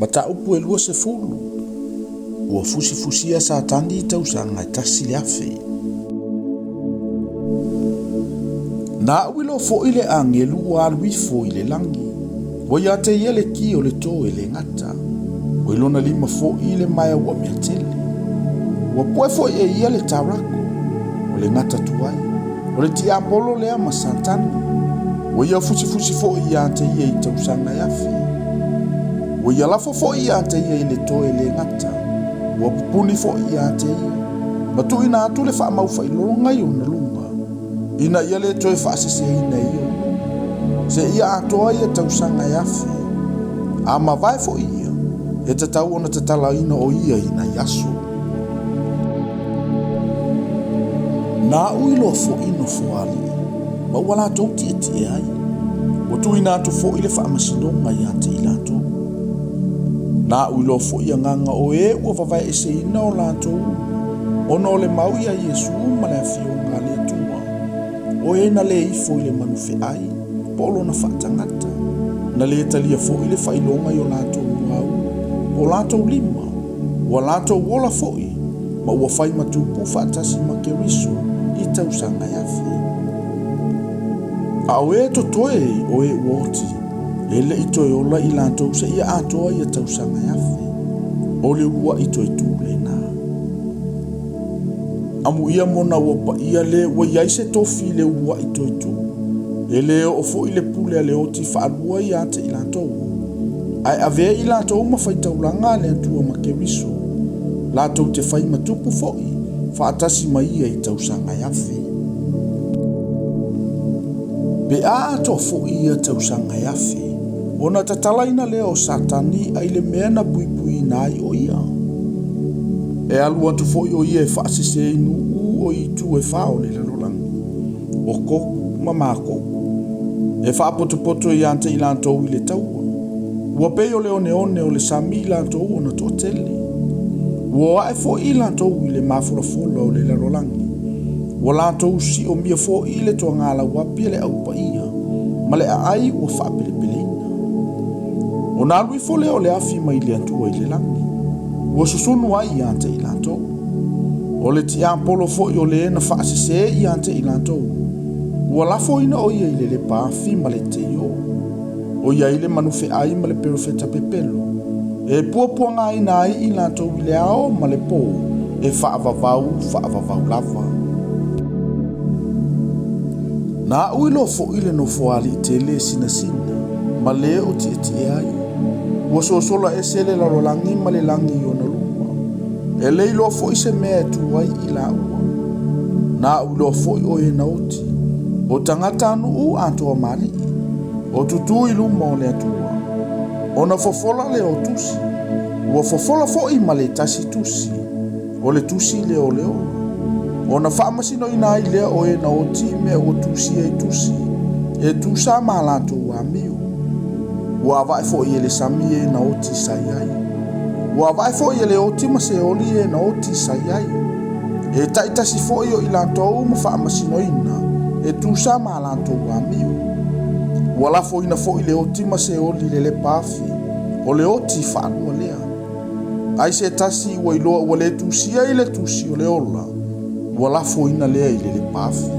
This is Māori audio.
Mata upu e lua se fulu. Ua fusi sa tani I tausanga I tasi le afe. Na uilo fo ile angelu ua alwifo ile langi. Wa ia te ia le ki o le tō le ngata. Wa ilona lima fo ile maya ua mea tele. Wa poe fo ia le tarako. O le ngata tuai. O le ti apolo le ama santani. Wa ia fusi fo ia te ia I tausanga yafi. Wa ia lafo fo ia te ia I le tō le ngata. Wa pupuni fo ia te ia. Matu ina atu le wha maufa ilonga I ona lunga. Ina ia le toe wha asese ina ia. Se ia atoa ia tausanga yafi. Ama vai fo ia. E te tau ona te tala ina o ia ina yaso. Na uilo fo ino fo ali. Ma wala tau ti e ai. Watu ina atu fo ile wha amasinonga ia te ilato. Na uilo fo ia nganga o e ua vavai ese ina o lato. Ona o le mau ia Yesu ma le afionga le atua. O e na le ifo ile manufe ai. Polo na whaatangata. Na le talia fo ile whailonga I o lato uau. O lato lima. Ua lato wola foi. Ma ua whai matupu whaatasi ma keriso I tausanga yafi. A o e to toe o e uoti. Ele I toe ola I lato se ia atoa ia tausanga yafi. O le ua I toe tūle na. Amu ia mona ua pa ia le ua iaise tofi le ua I toe tū. Ele o fo ile pule le oti whaarua I ate I lato. Ai ave I lato ma faitaulanga le atua ma keriso. Lato te whai matupu foi. Whaatasi ma ia I tausanga yafi. Pe a ato fo ia tausanga yafi. Ona tatalaina leo satani ai le mea na pui nai o ia. E alu atu fo o ia e whaasese inu u o I tu e whao le larolangi. O koku ma mākoku. E whaapoto I ante I lantou I le taua. Ua pei o le one o le sami I lantou ona to tele. Ua ae fo I lantou I le mafulafola o le larolangi. Ua lantou si o mia fo I le toa ngala wapia le aupa ia. Ma le ai ua whaapelepeleina. O nā lui fo leo le afi mai le atua I le langi. Ua susunu ai I ante I lantou. O le ti apolo fo I o le ena whaasese I ante I lantou. Ua lafo ina o ia I le pāwhi ma le te o. O ia I le manufe ai ma le perofeta pepelo. E puapua ngā ina ai I lantou I le ao ma le pō. E whaavavau lava. Nā uilo fo ile no foali I te le sina. Ma le o ti ai. Ua sosola e sele la rolangi ma le langi I ona luma. E leilo fo I se mea e tuai I la ua. Nā uilo fo I o e na oti. O tangata anu u antoa mari. O tutu I luma o le atua. Ona fofola le o tusi. Ua fofola fo I ma le tasi tusi. O le tusi le o leo. Ona whaamasino ina ai lea o e na oti mea o tusi e tusi. E tusa ma lato wa miu. Ua vai fo I le sami e na oti sai ai. Ua vai fo I le oti ma se oli e na oti sai ai. E taitasi fo I o I lato ma whaamasino ina. E tusa ma lato wa miu. Ua lafo ina fo I le oti ma se oli le pāwhi. O le oti whaanua lea. Ai se tasi ua iloa ua le tusi ai le tusi o le ola. Ua lafo ina lea I le pāwhi.